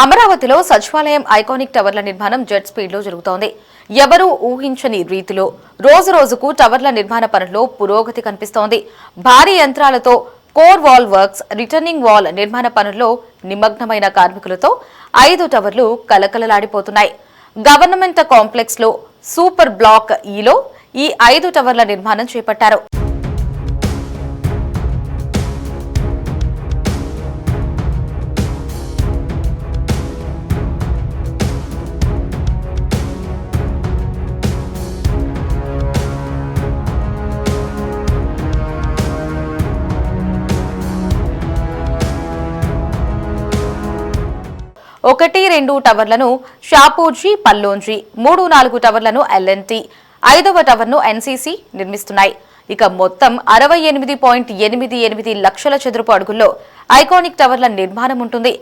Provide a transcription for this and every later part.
అమరావతిలో సచివాలయం ఐకానిక్ టవర్ల నిర్మాణం జెట్ స్పీడ్లో జరుగుతోంది. ఎవరూ ఊహించని రీతిలో రోజురోజుకు టవర్ల నిర్మాణ పనుల్లో పురోగతి కనిపిస్తోంది. భారీ యంత్రాలతో core wall works, returning wall నిర్మాణ పనుల్లో నిమగ్నమైన కార్మికులతో 5 టవర్లు కలకలలాడిపోతున్నాయి. గవర్నమెంట్ కాంప్లెక్స్ లో సూపర్ బ్లాక్ ఈలో ఈ 5 టవర్ల నిర్మాణం చేపట్టారు. ఒకటి 2 టవర్లను షాపూర్జీ, పల్లోంజీ, 3-4 టవర్లను ఎల్ఎన్టీ, 5వ టవర్ను ఎన్సీసీ నిర్మిస్తున్నాయి. ఇక మొత్తం 68.88 లక్షల చదరపు అడుగుల్లో ఐకానిక్ టవర్ల నిర్మాణం ఉంటుంది.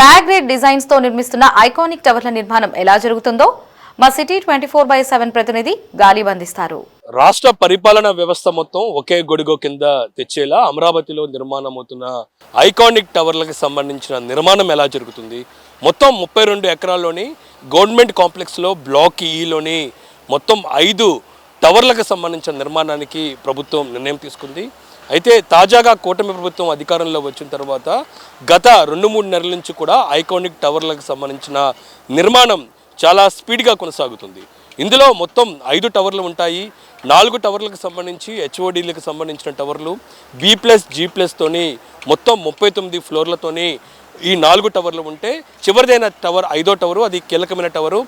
డయాగ్రేడ్ డిజైన్స్ తో నిర్మిస్తున్న ఐకానిక్ టవర్ల నిర్మాణం ఎలా జరుగుతుందో మా సిటీ 24/7 ప్రతినిధి గాలి బంధిస్తారు. రాష్ట్ర పరిపాలనా వ్యవస్థ మొత్తం ఒకే గొడుగు కింద తెచ్చేలా అమరావతిలో నిర్మాణం అవుతున్న ఐకానిక్ టవర్లకు సంబంధించిన నిర్మాణం ఎలా జరుగుతుంది, మొత్తం 32 ఎకరాల్లోని గవర్నమెంట్ కాంప్లెక్స్లో బ్లాక్ ఈలోని మొత్తం 5 టవర్లకు సంబంధించిన నిర్మాణానికి ప్రభుత్వం నిర్ణయం తీసుకుంది. అయితే తాజాగా కూటమి ప్రభుత్వం అధికారంలో వచ్చిన తర్వాత గత 2-3 నెలల నుంచి కూడా ఐకానిక్ టవర్లకు సంబంధించిన నిర్మాణం చాలా స్పీడ్గా కొనసాగుతుంది. ఇందులో మొత్తం 5 టవర్లు ఉంటాయి. 4 టవర్లకు సంబంధించి హెచ్ఓడీలకు సంబంధించిన టవర్లు B+G+తోని మొత్తం 39 ఫ్లోర్లతోని ఈ 4 టవర్లు ఉంటే చివరిదైన టవర్ 5వ టవరు, అది కీలకమైన టవరు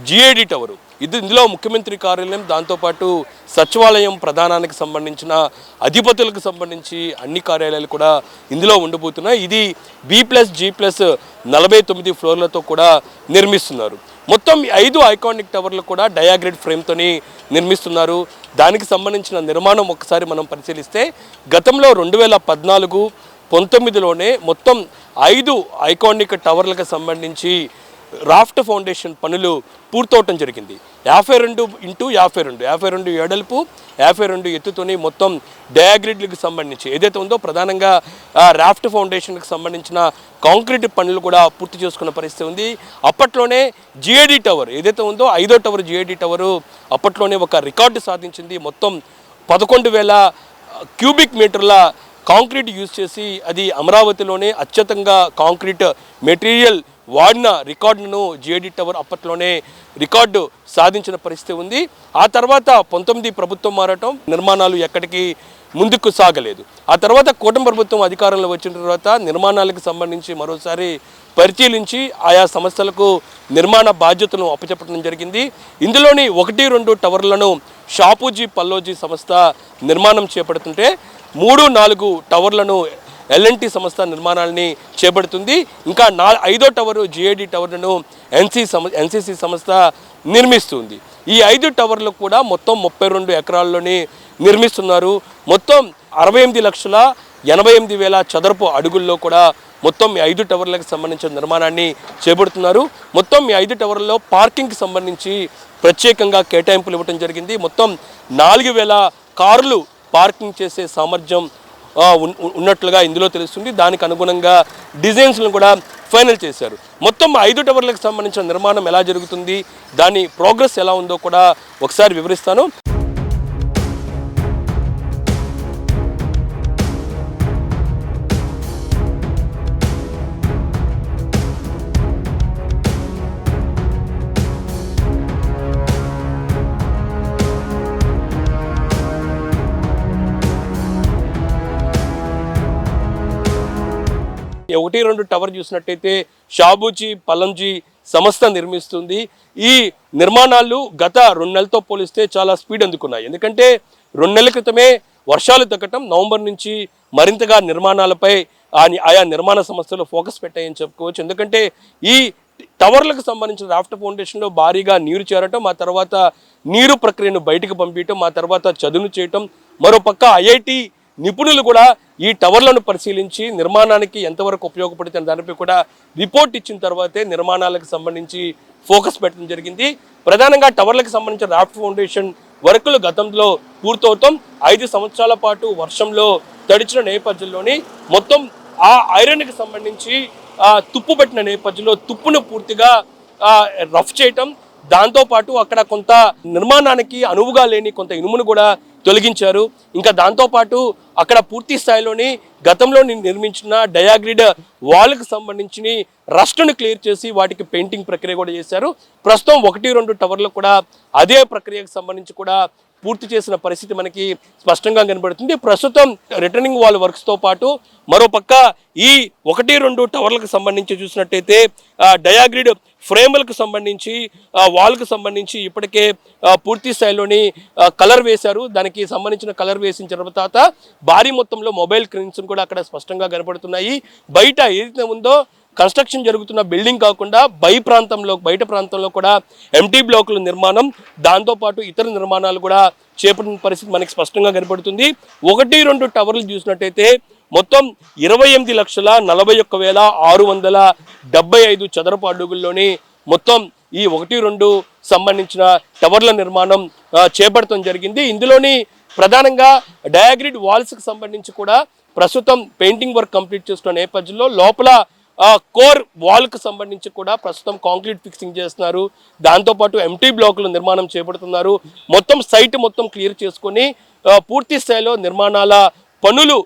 GAD టవరు. ఇందులో ముఖ్యమంత్రి కార్యాలయం, దాంతోపాటు సచివాలయం ప్రధానానికి సంబంధించిన అధిపతులకు సంబంధించి అన్ని కార్యాలయాలు కూడా ఇందులో ఉండబోతున్నాయి. ఇది B+G+ 49 ఫ్లోర్లతో కూడా నిర్మిస్తున్నారు. మొత్తం 5 ఐకానిక్ టవర్లు కూడా డయాగ్రేడ్ ఫ్రేమ్తోని నిర్మిస్తున్నారు. దానికి సంబంధించిన నిర్మాణం ఒకసారి మనం పరిశీలిస్తే గతంలో 2014-19లోనే మొత్తం 5 ఐకానిక్ టవర్లకు సంబంధించి రాఫ్ట్ ఫౌండేషన్ పనులు పూర్తవటం జరిగింది. 52x52 ఎడల్పు, 52 ఎత్తుతోని మొత్తం డయాగ్రిడ్లకు సంబంధించి ఏదైతే ఉందో ప్రధానంగా రాఫ్ట్ ఫౌండేషన్కి సంబంధించిన కాంక్రీట్ పనులు కూడా పూర్తి చేసుకున్న పరిస్థితి ఉంది. అప్పట్లోనే GAD టవర్ ఏదైతే ఉందో 5వ టవర్ GAD టవరు అప్పట్లోనే ఒక రికార్డు సాధించింది. మొత్తం 11,000 క్యూబిక్ మీటర్ల కాంక్రీట్ యూజ్ చేసి అది అమరావతిలోనే అత్యధికంగా కాంక్రీట్ మెటీరియల్ వాడిన రికార్డును GAD టవర్ అప్పట్లోనే రికార్డు సాధించిన పరిస్థితి ఉంది. ఆ తర్వాత 19 ప్రభుత్వం మారటం, నిర్మాణాలు ఎక్కడికి ముందుకు సాగలేదు. ఆ తర్వాత కూటమి ప్రభుత్వం అధికారంలో వచ్చిన తర్వాత నిర్మాణాలకు సంబంధించి మరోసారి పరిశీలించి ఆయా సంస్థలకు నిర్మాణ బాధ్యతలను అప్పచెప్పడం జరిగింది. ఇందులోని 1-2 టవర్లను షాపూజీ, పల్లోజీ సంస్థ నిర్మాణం చేపడుతుంటే 3-4 టవర్లను ఎల్ఎన్టీ సంస్థ నిర్మాణాలని చేపడుతుంది. ఇంకా 5వ టవరు GAD టవర్లను ఎన్సీసీ సంస్థ నిర్మిస్తుంది. ఈ 5 టవర్లు కూడా మొత్తం 32 ఎకరాల్లోని నిర్మిస్తున్నారు. మొత్తం 68,88,000 చదరపు అడుగుల్లో కూడా మొత్తం ఈ 5 టవర్లకు సంబంధించిన నిర్మాణాన్ని చేపడుతున్నారు. మొత్తం ఈ 5 టవర్లలో పార్కింగ్కి సంబంధించి ప్రత్యేకంగా కేటాయింపులు ఇవ్వడం జరిగింది. మొత్తం 4,000 కార్లు పార్కింగ్ చేసే సామర్థ్యం ఉన్నట్లుగా ఇందులో తెలుస్తుంది. దానికి అనుగుణంగా డిజైన్స్లను కూడా ఫైనల్ చేశారు. మొత్తం 5 టవర్లకు సంబంధించిన నిర్మాణం ఎలా జరుగుతుంది, దాని ప్రోగ్రెస్ ఎలా ఉందో కూడా ఒకసారి వివరిస్తాను. ఒకటి 2 టవర్ చూసినట్టయితే షాబూజీ, పల్లంజీ సంస్థ నిర్మిస్తుంది. ఈ నిర్మాణాలు గత 2 నెలలతో పోలిస్తే చాలా స్పీడ్ అందుకున్నాయి. ఎందుకంటే 2 నెలల క్రితమే వర్షాలు తగ్గటం, నవంబర్ నుంచి మరింతగా నిర్మాణాలపై ఆయా నిర్మాణ సంస్థలు ఫోకస్ పెట్టాయని చెప్పుకోవచ్చు. ఎందుకంటే ఈ టవర్లకు సంబంధించిన రాఫ్ట్ ఫౌండేషన్లో భారీగా నీరు చేరటం, ఆ తర్వాత నీరు ప్రక్రియను బయటకు పంపించడం, ఆ తర్వాత చదును చేయటం, మరోపక్క IIT నిపుణులు కూడా ఈ టవర్లను పరిశీలించి నిర్మాణానికి ఎంతవరకు ఉపయోగపడుతుంది దానిపై కూడా రిపోర్ట్ ఇచ్చిన తర్వాతే నిర్మాణాలకు సంబంధించి ఫోకస్ పెట్టడం జరిగింది. ప్రధానంగా టవర్లకు సంబంధించిన రాఫ్ట్ ఫౌండేషన్ వర్కులు గతంలో పూర్తవుతాం. 5 సంవత్సరాల పాటు వర్షంలో తడిచిన నేపథ్యంలోని మొత్తం ఆ ఐరన్కి సంబంధించి తుప్పు పెట్టిన నేపథ్యంలో తుప్పును పూర్తిగా రఫ్ చేయటం, దాంతోపాటు అక్కడ కొంత నిర్మాణానికి అనువుగా లేని కొంత ఇనుమును కూడా తొలగించారు. ఇంకా దాంతోపాటు అక్కడ పూర్తి స్థాయిలోని గతంలో నిర్మించిన డయాగ్రిడ్ వాల్కి సంబంధించి రస్ట్ను క్లియర్ చేసి వాటికి పెయింటింగ్ ప్రక్రియ కూడా చేశారు. ప్రస్తుతం 1-2 టవర్లు కూడా అదే ప్రక్రియకు సంబంధించి కూడా పూర్తి చేసిన పరిస్థితి మనకి స్పష్టంగా కనబడుతుంది. ప్రస్తుతం రిటర్నింగ్ వాల్ వర్క్స్తో పాటు మరోపక్క ఈ 1-2 టవర్లకు సంబంధించి చూసినట్టయితే డయాగ్రిడ్ ఫ్రేములకు సంబంధించి వాల్కు సంబంధించి ఇప్పటికే పూర్తి స్థాయిలోని కలర్ వేశారు. దానికి సంబంధించిన కలర్ వేసిన తర్వాత భారీ మొత్తంలో మొబైల్ స్క్రీన్స్ కూడా అక్కడ స్పష్టంగా కనబడుతున్నాయి. బయట ఏదైతే ఉందో కన్స్ట్రక్షన్ జరుగుతున్న బిల్డింగ్ కాకుండా బయట ప్రాంతంలో కూడా ఎంటీ బ్లాకుల నిర్మాణం, దాంతోపాటు ఇతర నిర్మాణాలు కూడా చేపట్టిన పరిస్థితి మనకి స్పష్టంగా కనబడుతుంది. 1-2 టవర్లు చూసినట్టయితే మొత్తం 28,41,675 చదరపు అడుగుల్లోని మొత్తం ఈ 1-2 సంబంధించిన టవర్ల నిర్మాణం చేపడటం జరిగింది. ఇందులోని ప్రధానంగా డయాగ్రిడ్ వాల్స్కి సంబంధించి కూడా ప్రస్తుతం పెయింటింగ్ వర్క్ కంప్లీట్ చేస్తున్న నేపథ్యంలో లోపల కోర్ వాల్కు సంబంధించి కూడా ప్రస్తుతం కాంక్రీట్ ఫిక్సింగ్ చేస్తున్నారు. దాంతోపాటు ఎంటీ బ్లాకుల నిర్మాణం చేపడుతున్నారు. మొత్తం సైట్ మొత్తం క్లియర్ చేసుకొని పూర్తి స్థాయిలో నిర్మాణాల పనులు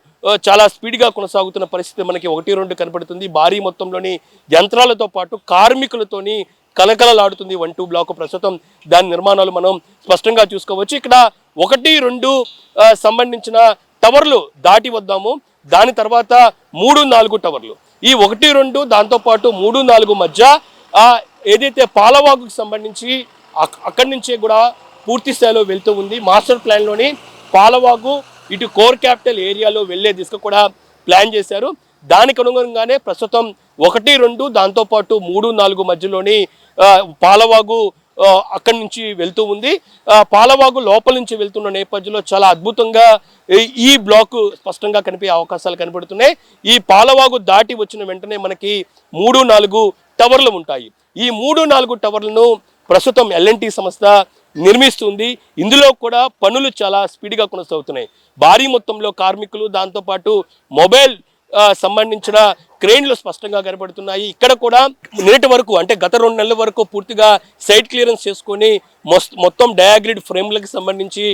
చాలా స్పీడ్గా కొనసాగుతున్న పరిస్థితి మనకి 1-2 కనపడుతుంది. భారీ మొత్తంలోని యంత్రాలతో పాటు కార్మికులతోని కలకలలాడుతుంది 1-2 బ్లాక్. ప్రస్తుతం దాని నిర్మాణాలు మనం స్పష్టంగా చూసుకోవచ్చు. ఇక్కడ 1-2 సంబంధించిన టవర్లు దాటి వద్దాము. దాని తర్వాత 3-4 టవర్లు, ఈ 1-2 దాంతోపాటు 3-4 మధ్య ఏదైతే పాలవాగుకు సంబంధించి అక్కడి నుంచే కూడా పూర్తి స్థాయిలో వెళ్తూ ఉంది. మాస్టర్ ప్లాన్లోని పాలవాగు ఇటు కోర్ క్యాపిటల్ ఏరియాలో వెళ్లే దిశ కూడా ప్లాన్ చేశారు. దానికి అనుగుణంగానే ప్రస్తుతం 1-2 దాంతోపాటు 3-4 మధ్యలోని పాలవాగు అక్కడి నుంచి వెళ్తూ ఉంది. పాలవాగు లోపల నుంచి వెళ్తున్న నేపథ్యంలో చాలా అద్భుతంగా ఈ బ్లాక్ స్పష్టంగా కనిపించే అవకాశాలు కనబడుతున్నాయి. ఈ పాలవాగు దాటి వచ్చిన వెంటనే మనకి 3-4 టవర్లు ఉంటాయి. ఈ 3-4 టవర్లను ప్రస్తుతం L&T సంస్థ నిర్మిస్తుంది. ఇందులో కూడా పనులు చాలా స్పీడ్గా కొనసాగుతున్నాయి. భారీ మొత్తంలో కార్మికులు, దాంతోపాటు మొబైల్ సంబంధించిన క్రేన్లు స్పష్టంగా కనబడుతున్నాయి. ఇక్కడ కూడా నిన్నటి వరకు అంటే గత 2 నెలల వరకు పూర్తిగా సైట్ క్లియరెన్స్ చేసుకొని మొత్తం డయాగ్రిడ్ ఫ్రేమ్లకు సంబంధించి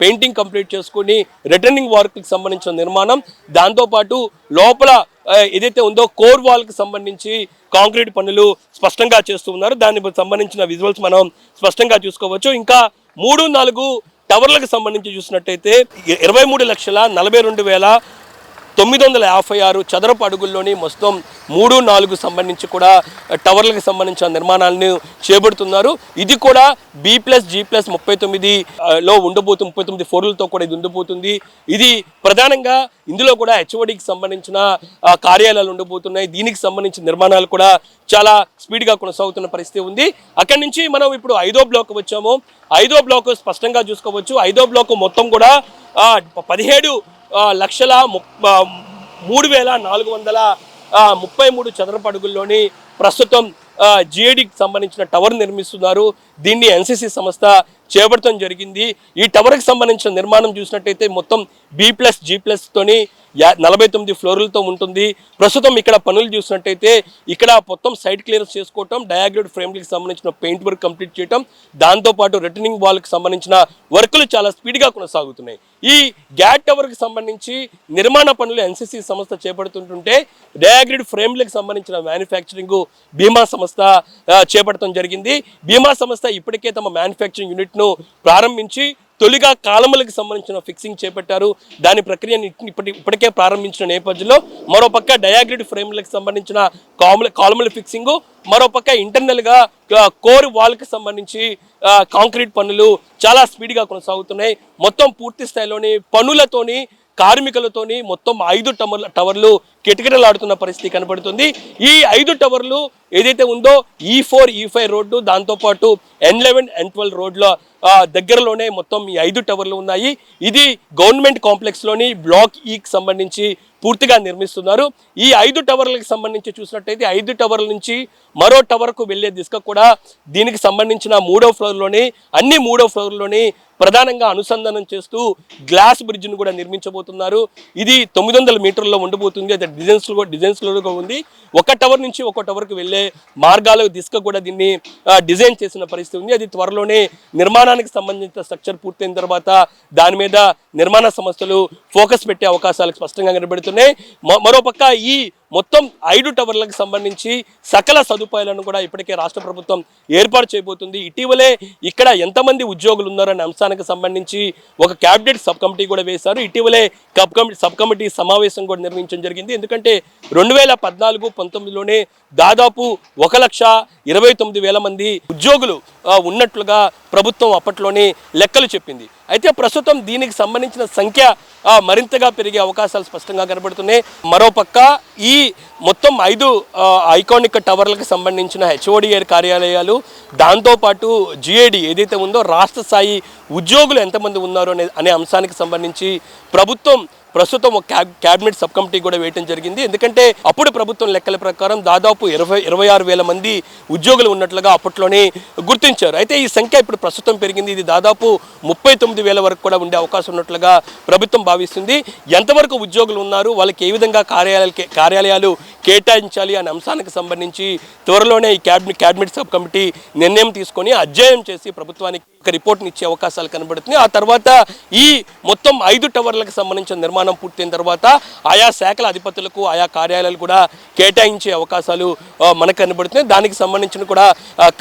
పెయింటింగ్ కంప్లీట్ చేసుకొని రిటర్నింగ్ వర్క్కి సంబంధించిన నిర్మాణం, దాంతోపాటు లోపల ఏదైతే ఉందో కోర్ వాల్కి సంబంధించి కాంక్రీట్ పనులు స్పష్టంగా చేస్తూ ఉన్నారు. దానికి సంబంధించిన విజువల్స్ మనం స్పష్టంగా చూసుకోవచ్చు. ఇంకా 3-4 టవర్లకు సంబంధించి చూసినట్టయితే 23,42,956 చదరపు అడుగుల్లోని మొత్తం 3-4 సంబంధించి కూడా టవర్లకు సంబంధించిన నిర్మాణాలను చేపడుతున్నారు. ఇది కూడా B+G+39లో ఉండబోతుంది. 39 ఫ్లోర్లతో కూడా ఇది ఉండబోతుంది. ఇది ప్రధానంగా ఇందులో కూడా HODకి సంబంధించిన కార్యాలయాలు ఉండబోతున్నాయి. దీనికి సంబంధించిన నిర్మాణాలు కూడా చాలా స్పీడ్గా కొనసాగుతున్న పరిస్థితి ఉంది. అక్కడి నుంచి మనం ఇప్పుడు 5వ బ్లాక్ వచ్చాము. 5వ బ్లాక్ స్పష్టంగా చూసుకోవచ్చు. 5వ బ్లాక్ మొత్తం కూడా 17,3,433 చదరపు అడుగుల్లోని ప్రస్తుతం GIDకి సంబంధించిన టవర్ నిర్మిస్తున్నారు. దీన్ని NCC సంస్థ చేపట్టడం జరిగింది. ఈ టవర్కి సంబంధించిన నిర్మాణం చూసినట్టయితే మొత్తం B+G+తోని 49 ఫ్లోర్లతో ఉంటుంది. ప్రస్తుతం ఇక్కడ పనులు చూసినట్టయితే ఇక్కడ మొత్తం సైట్ క్లియరెన్స్ చేసుకోవటం, డయాగ్రిడ్ ఫ్రేమ్కి సంబంధించిన పెయింట్ వర్క్ కంప్లీట్ చేయటం, దాంతోపాటు రిటర్నింగ్ వాల్కి సంబంధించిన వర్కులు చాలా స్పీడ్గా కొనసాగుతున్నాయి. ఈ గ్యాట్ టవర్కి సంబంధించి నిర్మాణ పనులు NCC సంస్థ చేపడుతుంటుంటే డయాగ్రిడ్ ఫ్రేమ్లకు సంబంధించిన మ్యానుఫ్యాక్చరింగ్ బీమా సంస్థ చేపట్టడం జరిగింది. బీమా సంస్థ ఇప్పటికే తమ మ్యానుఫ్యాక్చరింగ్ యూనిట్ను ప్రారంభించి తొలిగా కాలములకు సంబంధించిన ఫిక్సింగ్ చేపట్టారు. దాని ప్రక్రియను ఇప్పటికే ప్రారంభించిన నేపథ్యంలో మరోపక్క డయాగ్రిడ్ ఫ్రేమ్లకు సంబంధించిన కాలముల ఫిక్సింగ్, మరోపక్క ఇంటర్నల్గా కోర్ వాల్కి సంబంధించి కాంక్రీట్ పనులు చాలా స్పీడ్గా కొనసాగుతున్నాయి. మొత్తం పూర్తి స్థాయిలోని పనులతోని కార్మికులతోని మొత్తం 5 టవర్లు కిటకిటలాడుతున్న పరిస్థితి కనబడుతుంది. ఈ 5 టవర్లు ఏదైతే ఉందో E4, E5 రోడ్డు, దాంతోపాటు N11, N12 రోడ్ల దగ్గరలోనే మొత్తం ఈ 5 టవర్లు ఉన్నాయి. ఇది గవర్నమెంట్ కాంప్లెక్స్లోని బ్లాక్ ఈకి సంబంధించి పూర్తిగా నిర్మిస్తున్నారు. ఈ 5 టవర్లకు సంబంధించి చూసినట్టయితే 5 టవర్ల నుంచి మరో టవర్కు వెళ్లే దిశగా కూడా దీనికి సంబంధించిన 3వ ఫ్లోర్లోని ప్రధానంగా అనుసంధానం చేస్తూ గ్లాస్ బ్రిడ్జ్ను కూడా నిర్మించబోతున్నారు. ఇది 900 మీటర్లలో ఉండబోతుంది. అది డిజైన్స్లో ఉంది. ఒక టవర్ నుంచి ఒక టవర్కి వెళ్ళే మార్గాల దిశగా కూడా దీన్ని డిజైన్ చేసిన పరిస్థితి ఉంది. అది త్వరలోనే నిర్మాణానికి సంబంధించిన స్ట్రక్చర్ పూర్తయిన తర్వాత దాని మీద నిర్మాణ సంస్థలు ఫోకస్ పెట్టే అవకాశాలు స్పష్టంగా కనబడుతున్నాయి. మరోపక్క ఈ మొత్తం 5 టవర్లకు సంబంధించి సకల సదుపాయాలను కూడా ఇప్పటికే రాష్ట్ర ప్రభుత్వం ఏర్పాటు చేయబోతుంది. ఇటీవలే ఇక్కడ ఎంతమంది ఉద్యోగులు ఉన్నారనే అంశానికి సంబంధించి ఒక క్యాబినెట్ సబ్ కమిటీ కూడా వేశారు. ఇటీవలే సబ్ కమిటీ సమావేశం కూడా నిర్వహించడం జరిగింది. ఎందుకంటే 2014-19లోనే దాదాపు 1,29,000 మంది ఉద్యోగులు ఉన్నట్లుగా ప్రభుత్వం అప్పట్లోనే లెక్కలు చెప్పింది. అయితే ప్రస్తుతం దీనికి సంబంధించిన సంఖ్య మరింతగా పెరిగే అవకాశాలు స్పష్టంగా కనబడుతున్నాయి. మరోపక్క ఈ మొత్తం 5 ఐకానిక్ టవర్లకు సంబంధించిన హెచ్ఓడిఏ కార్యాలయాలు, దాంతోపాటు జిఏడి ఏదైతే ఉందో రాష్ట్ర స్థాయి ఉద్యోగులు ఎంతమంది ఉన్నారు అనే అంశానికి సంబంధించి ప్రభుత్వం ప్రస్తుతం ఒక క్యాబినెట్ సబ్ కమిటీ కూడా వేయడం జరిగింది. ఎందుకంటే అప్పుడు ప్రభుత్వం లెక్కల ప్రకారం దాదాపు 26,000 మంది ఉద్యోగులు ఉన్నట్లుగా అప్పట్లోనే గుర్తించారు. అయితే ఈ సంఖ్య ఇప్పుడు ప్రస్తుతం పెరిగింది. ఇది దాదాపు 39,000 వరకు కూడా ఉండే అవకాశం ఉన్నట్లుగా ప్రభుత్వం భావిస్తుంది. ఎంతవరకు ఉద్యోగులు ఉన్నారు, వాళ్ళకి ఏ విధంగా కార్యాలయాలు కేటాయించాలి అనే అంశానికి సంబంధించి త్వరలోనే ఈ క్యాబినెట్ సబ్ కమిటీ నిర్ణయం తీసుకొని అధ్యయనం చేసి ప్రభుత్వానికి ఒక రిపోర్ట్ని ఇచ్చే అవకాశాలు కనబడుతుంది. ఆ తర్వాత ఈ మొత్తం 5 టవర్లకు సంబంధించిన నిర్మాణం పూర్తయిన తర్వాత ఆయా శాఖల అధిపతులకు ఆయా కార్యాలయాలు కూడా కేటాయించే అవకాశాలు మనకు కనబడుతున్నాయి. దానికి సంబంధించిన కూడా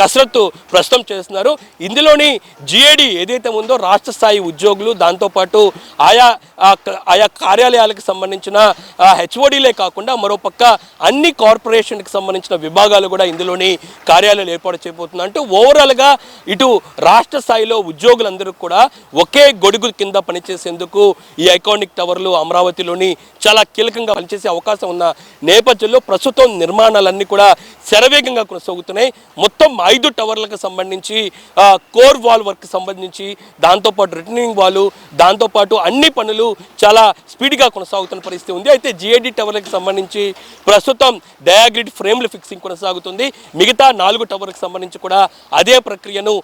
కసరత్తు ప్రస్తుతం చేస్తున్నారు. ఇందులోని జిఏడి ఏదైతే ఉందో రాష్ట్ర స్థాయి ఉద్యోగులు, దాంతోపాటు ఆయా కార్యాలయాలకు సంబంధించిన హెచ్ఓడీలే కాకుండా మరోపక్క అన్ని కార్పొరేషన్కి సంబంధించిన విభాగాలు కూడా ఇందులోని కార్యాలయాలు ఏర్పాటు చేయబోతున్నారు. అంటే ఓవరాల్గా ఇటు రాష్ట్ర స్థాయిలో ఉద్యోగులందరూ కూడా ఒకే గొడుగు కింద పనిచేసేందుకు ఈ ఐకానిక్ టవర్లు అమరావతిలోని చాలా కీలకంగా పనిచేసే అవకాశం ఉన్న నేపథ్యంలో ప్రస్తుతం నిర్మాణాలన్నీ కూడా శరవేగంగా కొనసాగుతున్నాయి. మొత్తం 5 టవర్లకు సంబంధించి కోర్ వాల్ వర్క్ సంబంధించి, దాంతోపాటు రిటర్నింగ్ వాల్, దాంతోపాటు అన్ని పనులు చాలా స్పీడ్గా కొనసాగుతున్న పరిస్థితి ఉంది. అయితే జిఐడి టవర్లకు సంబంధించి ప్రస్తుతం డయాగ్రిడ్ ఫ్రేమ్ల ఫిక్సింగ్ కొనసాగుతుంది. మిగతా 4 టవర్లకు సంబంధించి కూడా అదే ప్రక్రియను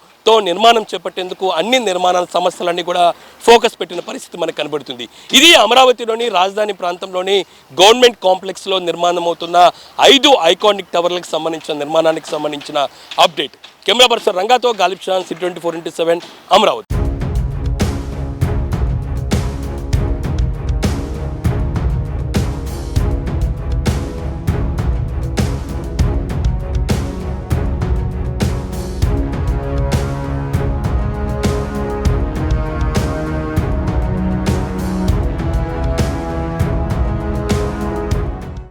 నిర్మాణం చేపట్టేందుకు అన్ని నిర్మాణాల సమస్యలన్నీ కూడా ఫోకస్ పెట్టిన పరిస్థితి మనకు కనబడుతుంది. ఇది అమరావతిలోని రాజధాని ప్రాంతంలోని గవర్నమెంట్ కాంప్లెక్స్లో నిర్మాణం అవుతున్న 5 ఐకానిక్ టవర్లకు సంబంధించిన నిర్మాణానికి సంబంధించిన అప్డేట్. కెమెరా పర్సన్ రంగాతో గాలిబ్ షాన్, C24/7 అమరావతి.